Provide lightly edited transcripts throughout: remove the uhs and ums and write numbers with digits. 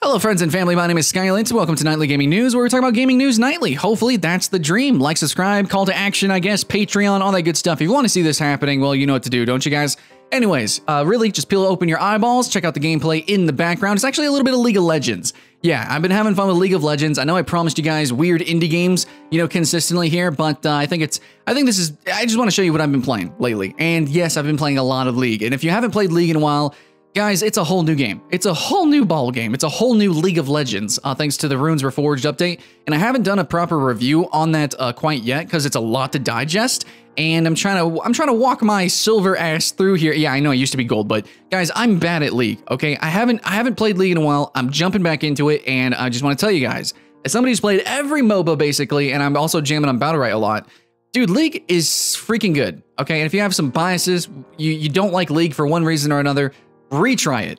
Hello friends and family, my name is Skylent. Welcome to Nightly Gaming News, where we're talking about gaming news nightly. Hopefully that's the dream. Like, subscribe, call to action, I guess, Patreon, all that good stuff. If you want to see this happening, well, you know what to do, don't you guys? Anyways, really, just peel open your eyeballs, check out the gameplay in the background. It's actually a little bit of League of Legends. Yeah, I've been having fun with League of Legends. I know I promised you guys weird indie games, consistently here, but I just want to show you what I've been playing lately. And yes, I've been playing a lot of League. And if you haven't played League in a while, guys, it's a whole new game. It's a whole new ball game. It's a whole new League of Legends, thanks to the Runes Reforged update. And I haven't done a proper review on that quite yet because it's a lot to digest. And I'm trying to walk my silver ass through here. Yeah, I know I used to be gold, but guys, I'm bad at League. Okay, I haven't played League in a while. I'm jumping back into it, and I just want to tell you guys, as somebody who's played every MOBA basically, and I'm also jamming on Battle Right a lot. Dude, League is freaking good. Okay, and if you have some biases, you don't like League for one reason or another, retry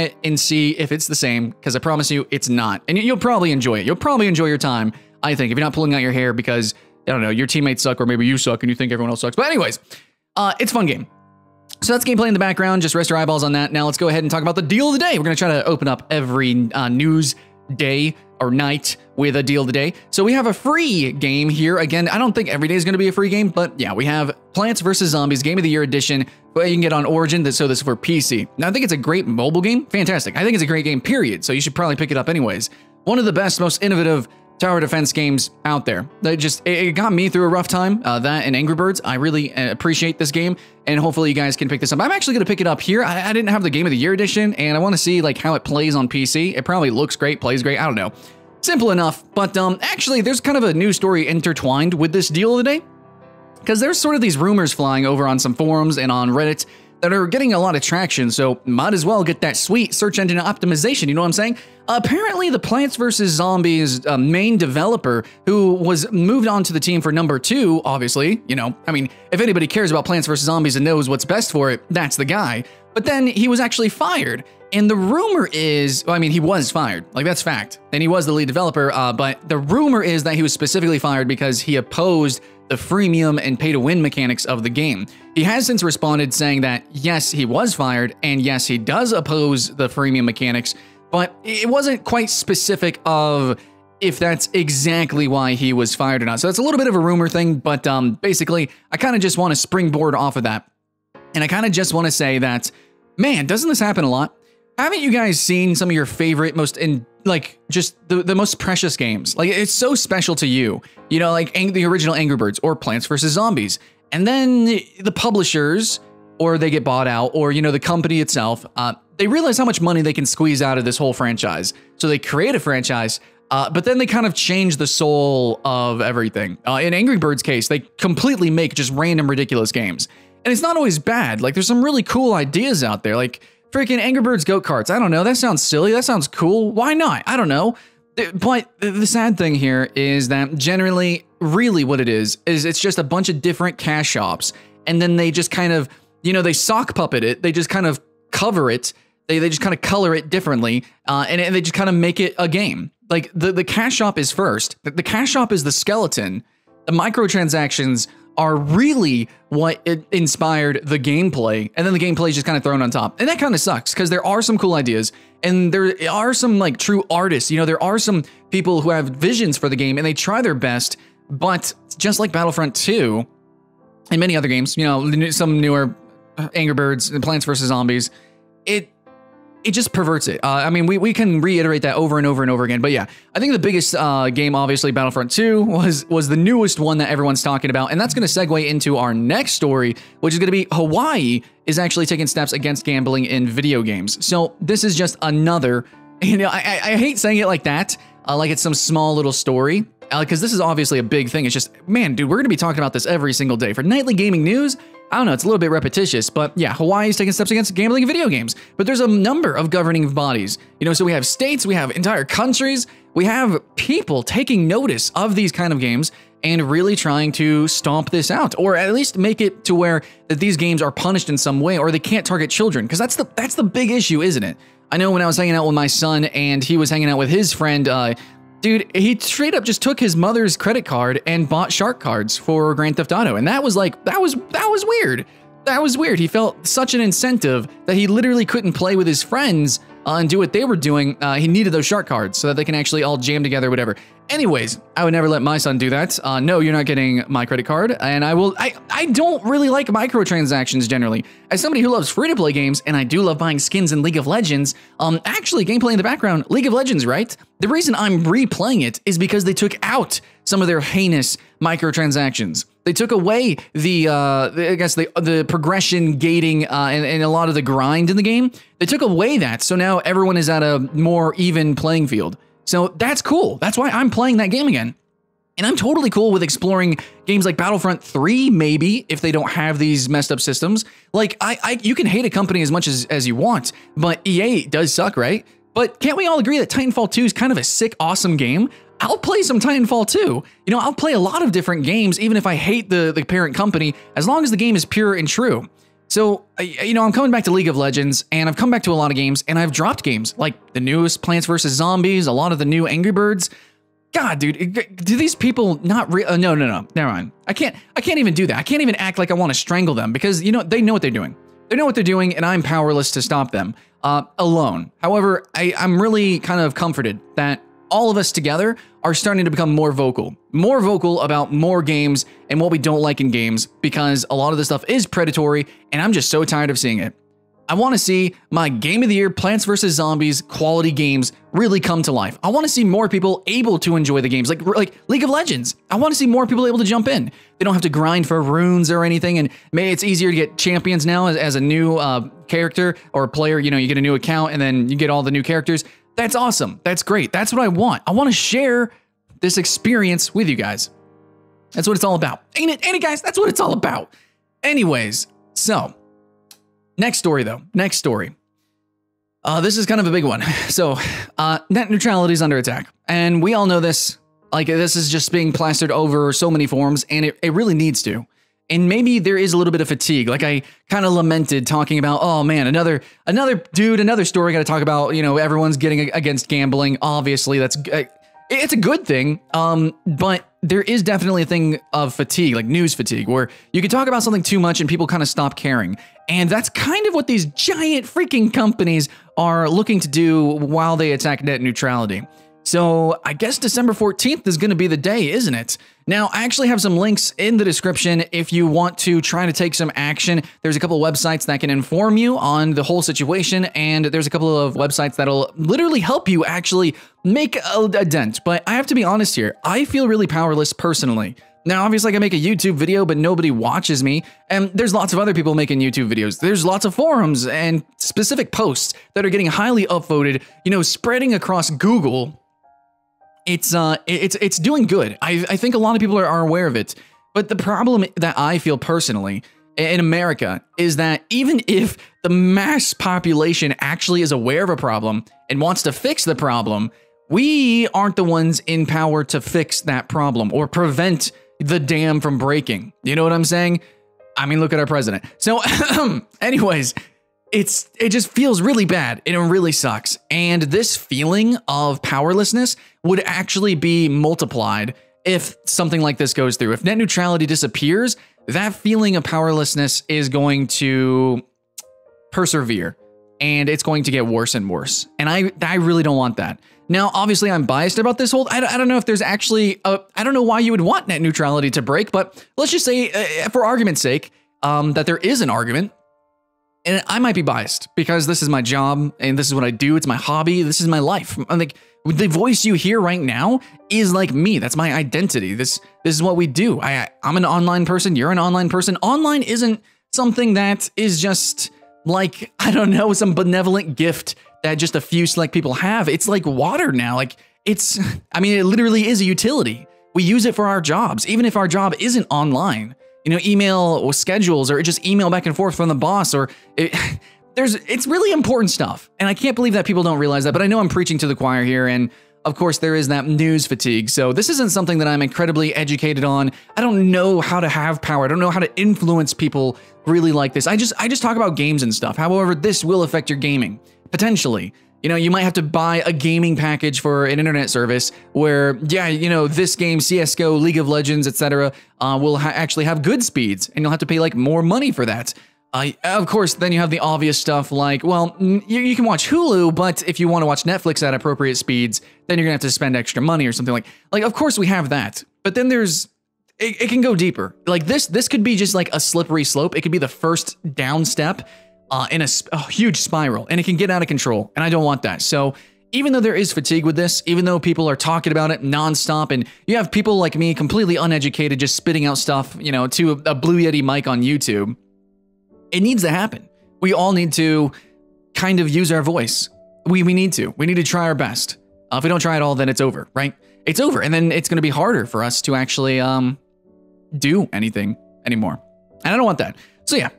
it and see if it's the same, because I promise you it's not, and you'll probably enjoy it. You'll probably enjoy your time, I think, if you're not pulling out your hair because, I don't know, your teammates suck, or maybe you suck and you think everyone else sucks. But anyways, it's a fun game. So that's gameplay in the background. Just rest your eyeballs on that. Now let's go ahead and talk about the deal of the day. We're going to try to open up every news day or night with a deal today. So we have a free game here. Again, I don't think every day is going to be a free game, but yeah, we have Plants vs. Zombies Game of the Year Edition. You can get on Origin, so this is for PC. Now, I think it's a great mobile game. Fantastic. I think it's a great game, period. So you should probably pick it up anyways. One of the best, most innovative tower defense games out there. It got me through a rough time, that and Angry Birds. I really appreciate this game, and hopefully you guys can pick this up. I'm actually going to pick it up here. I didn't have the Game of the Year edition, and I want to see like how it plays on PC. It probably looks great, plays great. I don't know. Simple enough, but actually there's kind of a news story intertwined with this deal of the day, because there's sort of these rumors flying over on some forums and on Reddit that are getting a lot of traction, so might as well get that sweet search engine optimization, you know what I'm saying? Apparently, the Plants vs. Zombies main developer, who was moved on to the team for number 2, obviously, I mean, if anybody cares about Plants vs. Zombies and knows what's best for it, that's the guy. But then he was actually fired, and the rumor is, well, I mean, he was fired, like that's fact, and he was the lead developer, but the rumor is that he was specifically fired because he opposed the freemium and pay-to-win mechanics of the game. He has since responded saying that, yes, he was fired, and yes, he does oppose the freemium mechanics, but it wasn't quite specific of if that's exactly why he was fired or not. So it's a little bit of a rumor thing, but basically, I kind of just want to springboard off of that. And I kind of just want to say that, man, doesn't this happen a lot? Haven't you guys seen some of your favorite, just the most precious games? Like, it's so special to you, like the original Angry Birds or Plants vs. Zombies. And then the publishers, or they get bought out, or, the company itself, they realize how much money they can squeeze out of this whole franchise. So they create a franchise, but then they kind of change the soul of everything. In Angry Birds' case, they completely make just random, ridiculous games. And it's not always bad. Like, there's some really cool ideas out there, like freaking Angry Birds goat carts. I don't know. That sounds silly. That sounds cool. Why not? I don't know. But the sad thing here is that generally, really what it is it's just a bunch of different cash shops. And then they just kind of, they sock puppet it. They just kind of cover it. They just kind of color it differently. And they just kind of make it a game. Like the cash shop is first. The cash shop is the skeleton. The microtransactions are really what inspired the gameplay, and then the gameplay is just kind of thrown on top. And that kind of sucks, because there are some cool ideas, and there are some like true artists, there are some people who have visions for the game, and they try their best, but just like Battlefront 2, and many other games, some newer Angry Birds and Plants vs. Zombies, it just perverts it. I mean, we can reiterate that over and over and over again. But yeah, I think the biggest game, obviously, Battlefront 2, was the newest one that everyone's talking about. And that's going to segue into our next story, which is going to be Hawaii is actually taking steps against gambling in video games. So this is just another, I hate saying it like that, like it's some small little story, because this is obviously a big thing. It's just, man, dude, we're going to be talking about this every single day. For nightly gaming news, I don't know, it's a little bit repetitious, but yeah, Hawaii is taking steps against gambling in video games. But there's a number of governing bodies. So we have states, we have entire countries, we have people taking notice of these kind of games and really trying to stomp this out, or at least make it to where that these games are punished in some way, or they can't target children, because that's the big issue, isn't it? I know when I was hanging out with my son and he was hanging out with his friend, dude, he straight up just took his mother's credit card and bought shark cards for Grand Theft Auto. And that was like, that was weird. That was weird. He felt such an incentive that he literally couldn't play with his friends and do what they were doing, he needed those shark cards so that they can actually all jam together, whatever. Anyways, I would never let my son do that. No, you're not getting my credit card, and I don't really like microtransactions generally. As somebody who loves free-to-play games, and I do love buying skins in League of Legends, actually, gameplay in the background, League of Legends, right? The reason I'm replaying it is because they took out some of their heinous microtransactions. They took away the progression gating and a lot of the grind in the game. They took away that, so now everyone is at a more even playing field. So that's cool. That's why I'm playing that game again. And I'm totally cool with exploring games like Battlefront 3, maybe, if they don't have these messed up systems. Like, you can hate a company as much as you want, but EA does suck, right? But can't we all agree that Titanfall 2 is kind of a sick, awesome game? I'll play some Titanfall 2. You know, I'll play a lot of different games, even if I hate the parent company, as long as the game is pure and true. So, you know, I'm coming back to League of Legends, and I've come back to a lot of games, and I've dropped games, like the newest Plants vs. Zombies, a lot of the new Angry Birds. God, dude, do these people not no, never mind. I can't even do that. I can't even act like I want to strangle them, because, you know, they know what they're doing. They know what they're doing, and I'm powerless to stop them alone. However, I'm really kind of comforted that all of us together are starting to become more vocal about more games and what we don't like in games, because a lot of this stuff is predatory, and I'm just so tired of seeing it. I want to see my Game of the Year Plants vs. Zombies quality games really come to life. I want to see more people able to enjoy the games, like League of Legends. I want to see more people able to jump in. They don't have to grind for runes or anything, and maybe it's easier to get champions now as a new character or player. You know, you get a new account, and then you get all the new characters. That's awesome. That's great. That's what I want. I want to share this experience with you guys. That's what it's all about. Ain't it, guys? That's what it's all about. Anyways, so next story, though. Next story. This is kind of a big one. So net neutrality is under attack. And we all know this. Like, this is just being plastered over so many forums, and it really needs to. And maybe there is a little bit of fatigue. Like, I kind of lamented talking about, oh man, another story got to talk about, you know, everyone's getting against gambling. Obviously, it's a good thing. But there is definitely a thing of fatigue, like news fatigue, where you can talk about something too much and people kind of stop caring. And that's kind of what these giant freaking companies are looking to do while they attack net neutrality. So I guess December 14th is going to be the day, isn't it? Now, I actually have some links in the description if you want to try to take some action. There's a couple of websites that can inform you on the whole situation, and there's a couple of websites that'll literally help you actually make a dent. But I have to be honest here, I feel really powerless personally. Now, obviously, I can make a YouTube video, but nobody watches me, and there's lots of other people making YouTube videos. There's lots of forums and specific posts that are getting highly upvoted, you know, spreading across Google. It's doing good. I think a lot of people are aware of it. But the problem that I feel personally in America is that even if the mass population actually is aware of a problem and wants to fix the problem, we aren't the ones in power to fix that problem or prevent the dam from breaking. You know what I'm saying? I mean, look at our president. So anyways, it just feels really bad, and it really sucks. And this feeling of powerlessness would actually be multiplied if something like this goes through. If net neutrality disappears, that feeling of powerlessness is going to persevere, and it's going to get worse and worse. And I really don't want that. Now, obviously, I'm biased about this whole. I don't know if there's actually. I don't know why you would want net neutrality to break, but let's just say, for argument's sake, that there is an argument. And I might be biased because this is my job and this is what I do. It's my hobby. This is my life. I'm like, the voice you hear right now is like me. That's my identity. This is what we do. I'm an online person. You're an online person. Online isn't something that is just like, I don't know, some benevolent gift that just a few select people have. It's like water now. Like it literally is a utility. We use it for our jobs, even if our job isn't online. You know, email or schedules, or just email back and forth from the boss, or it's really important stuff. And I can't believe that people don't realize that, but I know I'm preaching to the choir here. And of course there is that news fatigue. So this isn't something that I'm incredibly educated on. I don't know how to have power. I don't know how to influence people really like this. I just talk about games and stuff. However, this will affect your gaming potentially. You know, you might have to buy a gaming package for an internet service where, yeah, you know, this game, CSGO, League of Legends, etc., will actually have good speeds, and you'll have to pay like more money for that. Of course, then you have the obvious stuff like, well, you can watch Hulu, but if you want to watch Netflix at appropriate speeds, then you're gonna have to spend extra money or something like. Of course, we have that, but then it can go deeper. Like this could be just like a slippery slope. It could be the first down step in a huge spiral, and it can get out of control. And I don't want that. So even though there is fatigue with this, even though people are talking about it nonstop, and you have people like me, completely uneducated, just spitting out stuff, you know, to a Blue Yeti mic on YouTube, it needs to happen. We all need to kind of use our voice. We need to try our best. If we don't try at all, then it's over, right? It's over, and then it's going to be harder for us to actually do anything anymore. And I don't want that. So yeah,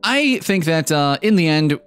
I think that in the end,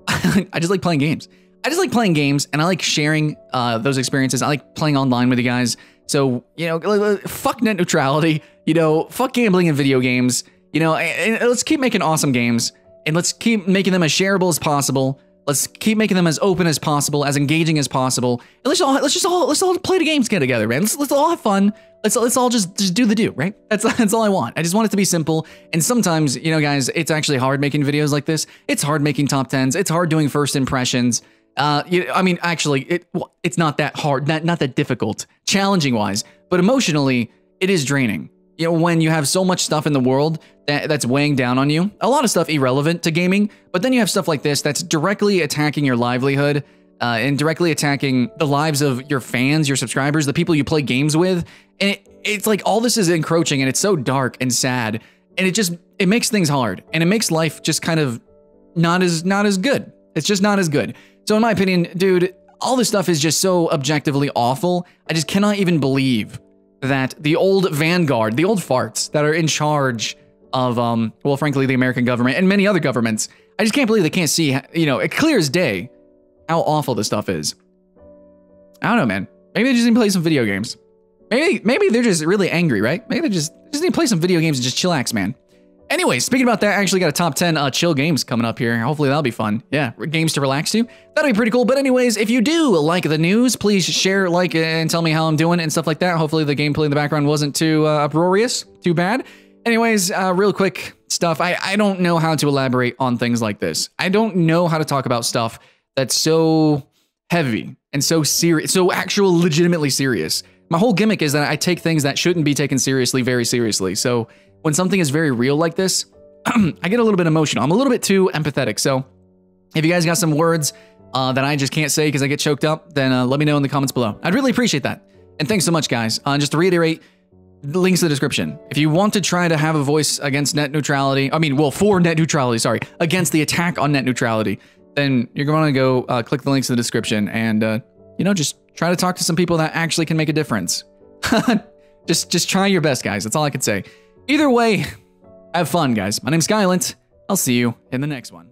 I just like playing games. I just like playing games, and I like sharing those experiences. I like playing online with you guys. So, you know, fuck net neutrality, you know, fuck gambling in video games, you know, and let's keep making awesome games, and let's keep making them as shareable as possible. Let's keep making them as open as possible, as engaging as possible. And let's all play the games together, man. Let's all have fun. Let's all just do the do, right? That's all I want. I just want it to be simple. And sometimes, you know, guys, it's actually hard making videos like this. It's hard making top 10s. It's hard doing first impressions. I mean, actually, it's not that hard, not that difficult, challenging wise, but emotionally, it is draining. You know, when you have so much stuff in the world that's weighing down on you, a lot of stuff irrelevant to gaming, but then you have stuff like this that's directly attacking your livelihood and directly attacking the lives of your fans, your subscribers, the people you play games with. And it's like all this is encroaching, and it's so dark and sad, and it makes things hard, and it makes life just kind of not as good. It's just not as good. So in my opinion, dude, all this stuff is just so objectively awful. I just cannot even believe that the old vanguard, the old farts that are in charge of, well, frankly, the American government and many other governments, I just can't believe they can't see, you know, it clear as day how awful this stuff is. I don't know, man. Maybe they just need to play some video games. Maybe they're just really angry, right? Maybe they just need to play some video games and just chillax, man. Anyway, speaking about that, I actually got a top 10 chill games coming up here. Hopefully that'll be fun. Yeah, games to relax to. That'll be pretty cool. But anyways, if you do like the news, please share, like, and tell me how I'm doing and stuff like that. Hopefully the gameplay in the background wasn't too uproarious, too bad. Anyways, real quick stuff. I don't know how to elaborate on things like this. I don't know how to talk about stuff that's so heavy and so serious, so actual legitimately serious. My whole gimmick is that I take things that shouldn't be taken seriously very seriously. So when something is very real like this, I get a little bit emotional. I'm a little bit too empathetic. So if you guys got some words that I just can't say because I get choked up, then let me know in the comments below. I'd really appreciate that. And thanks so much, guys. Just to reiterate, the links in the description. If you want to try to have a voice against net neutrality, for net neutrality, sorry, against the attack on net neutrality, then you're going to go click the links in the description and, you know, just try to talk to some people that actually can make a difference. just try your best, guys. That's all I can say. Either way, have fun, guys. My name's Skylent. I'll see you in the next one.